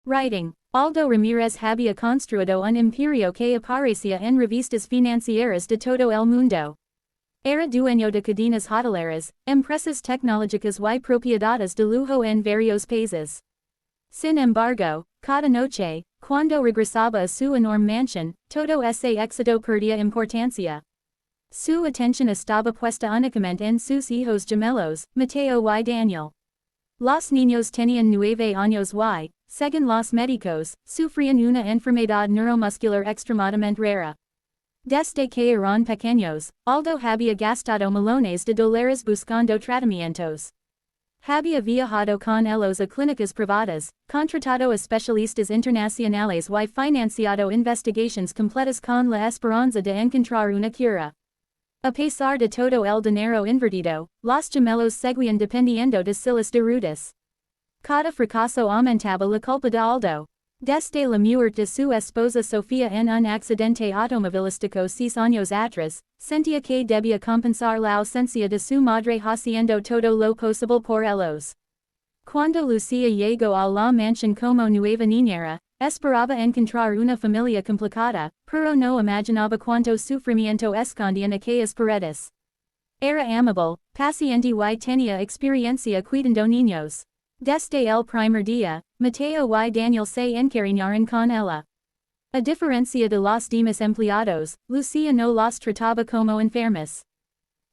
Writing. Aldo Ramírez había construido un imperio que aparecía en revistas financieras de todo el mundo. Era dueño de cadenas hoteleras, empresas tecnológicas y propiedades de lujo en varios países. Sin embargo, cada noche, cuando regresaba a su enorme mansión, todo ese éxito perdía importancia. Su atención estaba puesta únicamente en sus hijos gemelos, Mateo y Daniel. Los niños tenían 9 años y, según los médicos, sufrían una enfermedad neuromuscular extremadamente rara. Desde que eran pequeños, Aldo había gastado millones de dólares buscando tratamientos. Había viajado con ellos a clínicas privadas, contratado especialistas internacionales y financiado investigaciones completas con la esperanza de encontrar una cura. A pesar de todo el dinero invertido, los gemelos seguían dependiendo de sus deudas. Cada fracaso aumentaba la culpa de Aldo. Desde la muerte de su esposa Sofía en un accidente automovilístico 6 años atrás, sentía que debía compensar la ausencia de su madre haciendo todo lo posible por ellos. Cuando Lucía llegó a la mansión como nueva niñera, esperaba encontrar una familia complicada, pero no imaginaba cuánto sufrimiento escondían aquellas paredes. Era amable, paciente y tenía experiencia cuidando niños. Desde el primer día, Mateo y Daniel se encariñaron con ella. A diferencia de los demás empleados, Lucía no los trataba como enfermos.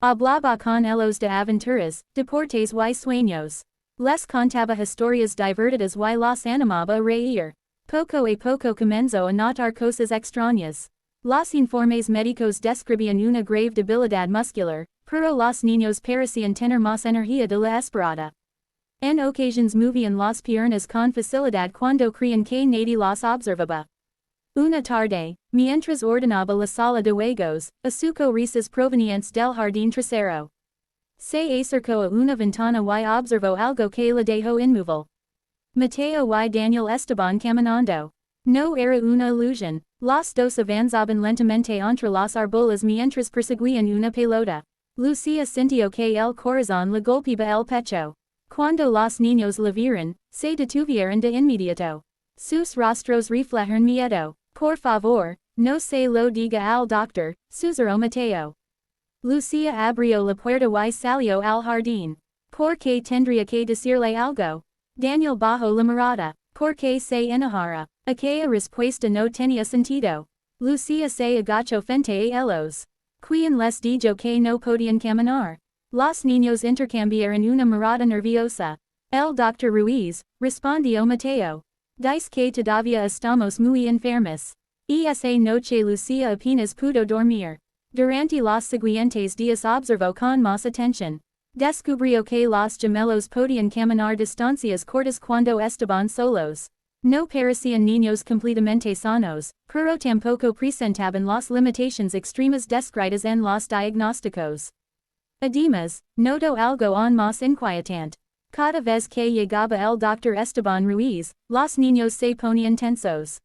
Hablaba con ellos de aventuras, deportes y sueños. Les contaba historias divertidas y los animaba a reír. Poco a poco comenzó a notar cosas extrañas. Los informes médicos describían una grave debilidad muscular, pero los niños parecían tener más energía de la esperada. En ocasiones movían las piernas con facilidad cuando creían que nadie los observaba. Una tarde, mientras ordenaba la sala de juegos, escuchó risas provenientes del jardín trasero. Se acercó a una ventana y observó algo que la dejó inmóvil. Mateo y Daniel estaban caminando. No era una ilusión, los dos avanzaban lentamente entre los árboles mientras perseguían una pelota. Lucía sintió que el corazón le golpeaba el pecho. Cuando los niños la vieron, se detuvieron de inmediato. Sus rostros reflejaron miedo. Por favor, no se lo diga al doctor, susurró Mateo. Lucía abrió la puerta y salió al jardín. ¿Por qué tendría que decirle algo? Daniel bajó la mirada. ¿Por qué se enojara? Aquella respuesta no tenía sentido. Lucía se agachó frente a ellos. ¿Quién les dijo que no podían caminar? Los niños intercambiaron una mirada nerviosa. El doctor Ruiz, respondió Mateo. Dice que todavía estamos muy enfermos. Y esa noche Lucía apenas pudo dormir. Durante los siguientes días observó con más atención. Descubrió que los gemelos podían caminar distancias cortas cuando estaban solos. No parecían niños completamente sanos, pero tampoco presentaban las limitaciones extremas descritas en los diagnósticos. Además, notó algo aún más inquietante. Cada vez que llegaba el doctor Esteban Ruiz, los niños se ponían tensos.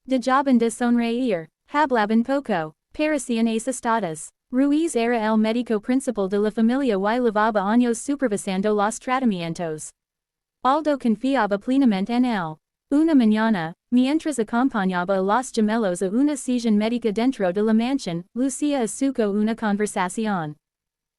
Dejaban de sonreír, hablaban poco, parecían asustados. Ruiz era el médico principal de la familia y llevaba años supervisando los tratamientos. Aldo confiaba plenamente en él. Una mañana, mientras acompañaba a los gemelos a una sesión médica dentro de la mansión, Lucía escuchó una conversación.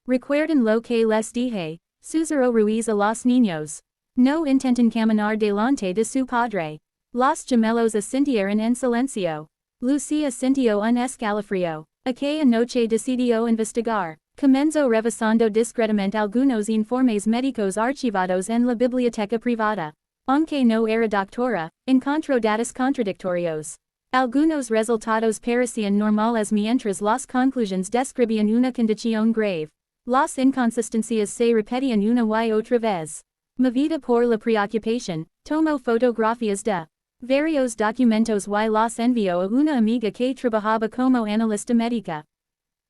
¿Recuerdan lo que les dije?, susurró Ruiz a los niños. No intenten caminar delante de su padre. Los gemelos asintieron en silencio. Lucía sintió un escalofrío. Aquella noche decidió investigar. Comenzó revisando discretamente algunos informes médicos archivados en la biblioteca privada. Aunque no era doctora, encontró datos contradictorios. Algunos resultados parecían normales mientras las conclusiones describían una condición grave. Las inconsistencias se repetían una y otra vez. Movida por la preocupación, tomó fotografías de varios documentos y los envió a una amiga que trabajaba como analista médica.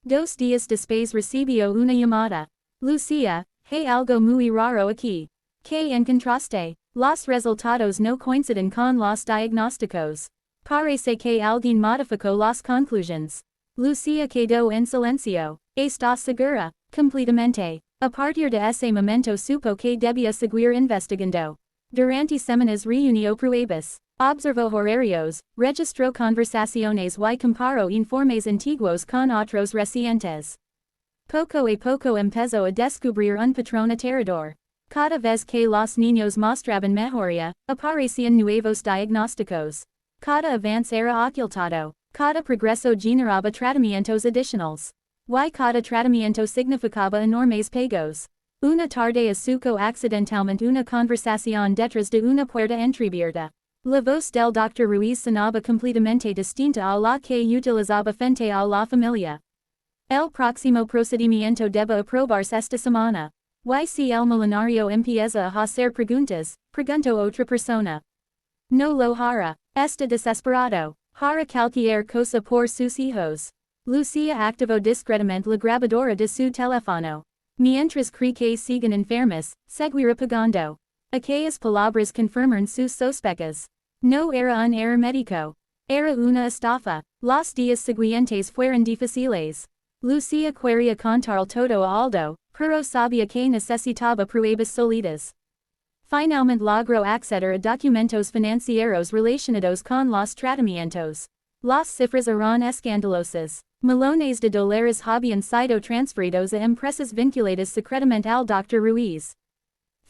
2 días después recibió una llamada. Lucía, hay algo muy raro aquí. ¿Qué encontraste? Los resultados no coinciden con los diagnósticos. Parece que alguien modificó las conclusiones. Lucía quedó en silencio. ¿Estás segura? Completamente. A partir de ese momento supo que debía seguir investigando. Durante semanas reunió pruebas. Observo horarios, registro conversaciones y comparo informes antiguos con otros recientes. Poco a poco empezó a descubrir un patrón aterrador. Cada vez que los niños mostraban mejoría, aparecían nuevos diagnósticos. Cada avance era ocultado. Cada progreso generaba tratamientos adicionales. Y cada tratamiento significaba enormes pagos. Una tarde asuco accidentalmente una conversación detrás de una puerta entreabierta. La voz del Dr. Ruiz sonaba completamente distinta a la que utilizaba frente a la familia. El próximo procedimiento debe aprobarse esta semana. Y si el millonario empieza a hacer preguntas, preguntó otra persona. No lo hará. Está desesperado. Hará cualquier cosa por sus hijos. Lucía activó discretamente la grabadora de su teléfono. Mientras cree que siguen enfermos, seguirá pagando. Aquellas palabras confirman sus sospechas. No era un error médico. Era una estafa. Los días siguientes fueron difíciles. Lucía quería contar todo a Aldo, pero sabía que necesitaba pruebas sólidas. Finalmente logró acceder a documentos financieros relacionados con los tratamientos. Las cifras eran escandalosas. Millones de dólares habían sido transferidos a empresas vinculadas secretamente al Dr. Ruiz.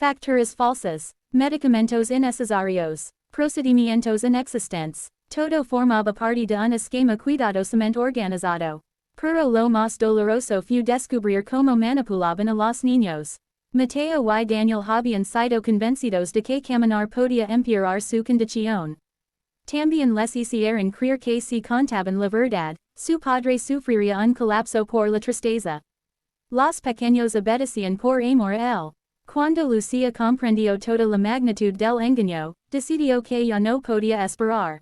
Facturas falsas, medicamentos innecesarios, procedimientos inexistentes. Todo formaba parte de un esquema cuidadosamente organizado. Pero lo más doloroso fue descubrir cómo manipulaban a los niños. Mateo y Daniel habían sido convencidos de que caminar podía empeorar su condición. También les hicieron creer que si contaban la verdad, su padre sufriría un colapso por la tristeza. Los pequeños obedecían por amor a él. Cuando Lucía comprendió toda la magnitud del engaño, decidió que ya no podía esperar.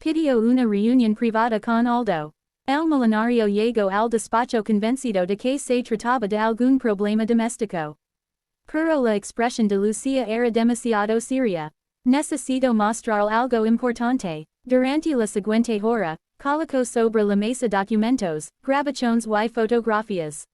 Pidió una reunión privada con Aldo. El millonario llegó al despacho convencido de que se trataba de algún problema doméstico. Pero la expresión de Lucía era demasiado seria. Necesito mostrar algo importante. Durante la siguiente hora, colocó sobre la mesa documentos, grabaciones y fotografías.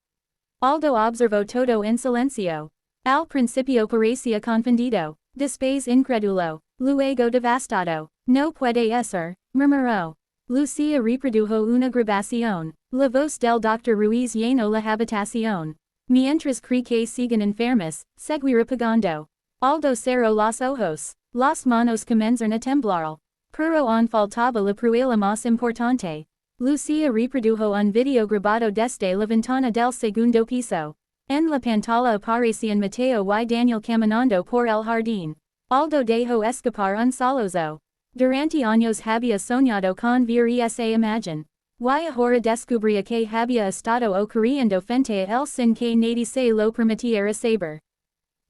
Aldo observó todo en silencio. Al principio parecía confundido, después incrédulo, luego devastado. No puede ser, murmuró. Lucía reprodujo una grabación. La voz del Dr. Ruiz llenó la habitación. Mientras cree que siguen enfermos, seguirá pagando. Aldo cerró los ojos. Las manos comenzaron a temblar. Pero aún faltaba la prueba más importante. Lucía reprodujo un video grabado desde la ventana del segundo piso. En la pantalla aparecían Mateo y Daniel caminando por el jardín. Aldo dejó escapar un solozo. Durante años había soñado con ver esa imagen. Y ahora descubría que había estado ocurriendo frente a él sin que nadie se lo permitiera saber.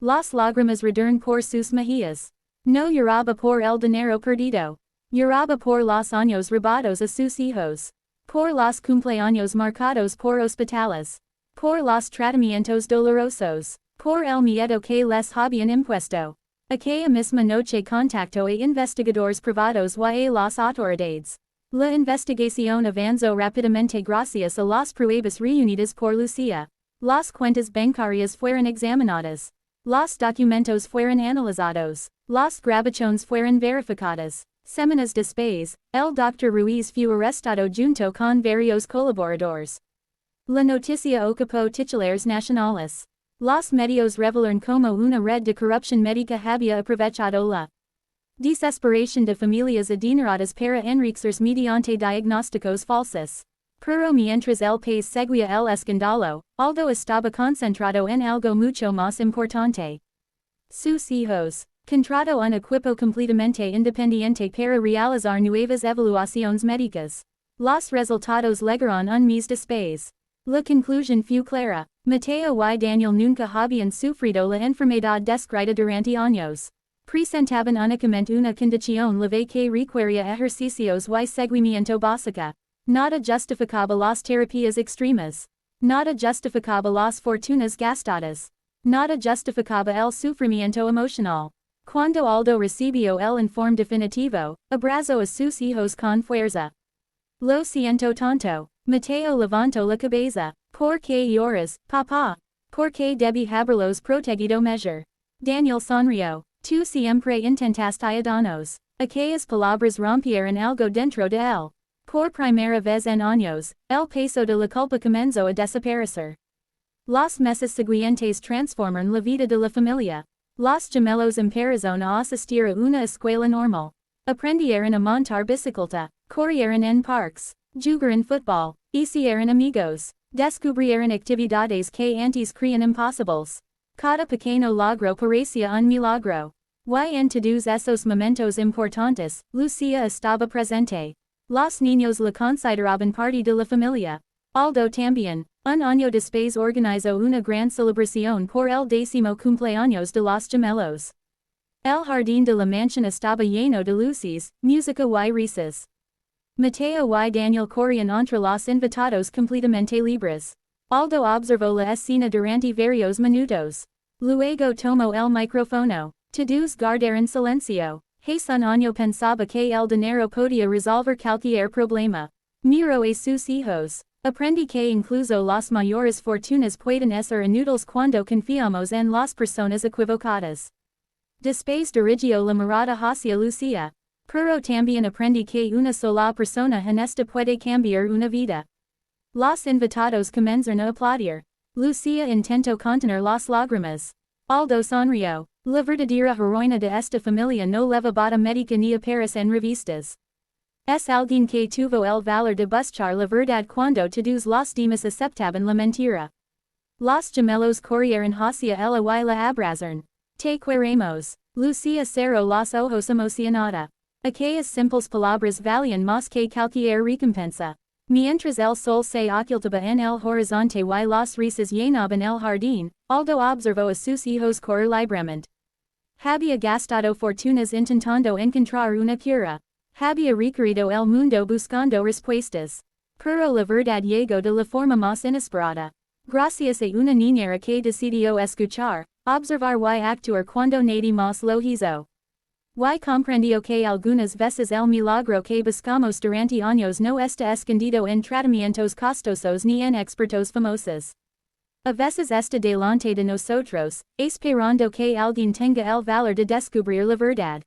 Las lágrimas rodaron por sus mejillas. No lloraba por el dinero perdido. Lloraba por los años robados a sus hijos. Por los cumpleaños marcados por hospitales. Por los tratamientos dolorosos. Por el miedo que les habían impuesto. Aquella misma noche contactó a investigadores privados y a las autoridades. La investigación avanzó rápidamente gracias a las pruebas reunidas por Lucía. Las cuentas bancarias fueron examinadas. Los documentos fueron analizados. Las grabaciones fueron verificadas. Semanas después, el Dr. Ruiz fue arrestado junto con varios colaboradores. La noticia ocupó titulares nacionales. Los medios revelaron como una red de corrupción médica había aprovechado la desesperación de familias adineradas para enriquecerse mediante diagnósticos falsos. Pero mientras el país seguía el escándalo, Aldo estaba concentrado en algo mucho más importante. Sus hijos. Contrató un equipo completamente independiente para realizar nuevas evaluaciones médicas. Los resultados llegaron un mes después. La conclusión fue clara. Mateo y Daniel nunca habían sufrido la enfermedad descrita durante años. Presentaban únicamente una condición leve que requería ejercicios y seguimiento básico. Nada justificaba las terapias extremas. Nada justificaba las fortunas gastadas. Nada justificaba el sufrimiento emocional. Cuando Aldo recibió el informe definitivo, abrazó a sus hijos con fuerza. Lo siento tanto. Mateo levantó la cabeza. ¿Por qué lloras, papá? ¿Por qué debí haberlos protegido mejor? Daniel sonrió. Tú siempre intentaste ayudarnos. Aquellas palabras rompieron algo dentro de él. Por primera vez en años, el peso de la culpa comenzó a desaparecer. Los meses siguientes transformaron la vida de la familia. Los gemelos empezaron a asistir a una escuela normal. Aprendieron a montar bicicleta, corrieron en parques, jugaron fútbol, hicieron amigos, descubrieron actividades que antes creían imposibles. Cada pequeño logro parecía un milagro. Y en todos esos momentos importantes, Lucía estaba presente. Los niños la consideraban parte de la familia. Aldo también, un año después organizó una gran celebración por el 10º cumpleaños de los gemelos. El jardín de la mansión estaba lleno de luces, música y risas. Mateo y Daniel corrían entre los invitados completamente libres. Aldo observó la escena durante varios minutos. Luego tomó el micrófono. Todos guardaron silencio. Un año pensaba que el dinero podía resolver cualquier problema. Miró a sus hijos. Aprendí que incluso las mayores fortunas pueden ser inútiles cuando confiamos en las personas equivocadas. Después dirigió la mirada hacia Lucía. Pero también aprendí que una sola persona honesta puede cambiar una vida. Los invitados comenzaron a aplaudir. Lucía intentó contener las lágrimas. Aldo sonrió. La verdadera heroína de esta familia no leva bata médica ni aparece en revistas. Es alguien que tuvo el valor de buscar la verdad cuando todos los demás aceptaban la mentira. Los gemelos corrieron hacia ella y la abrazaron. Te queremos. Lucía cerró los ojos emocionada. Aquellas simples palabras valían más que cualquier recompensa. Mientras el sol se ocultaba en el horizonte y las risas llenaban el jardín, Aldo observó a sus hijos correr libremente. Había gastado fortunas intentando encontrar una cura. Había recorrido el mundo buscando respuestas. Pero la verdad llegó de la forma más inesperada. Gracias a una niñera que decidió escuchar, observar y actuar cuando nadie más lo hizo. Y comprendió que algunas veces el milagro que buscamos durante años no está escondido en tratamientos costosos ni en expertos famosos. A veces está delante de nosotros, esperando que alguien tenga el valor de descubrir la verdad.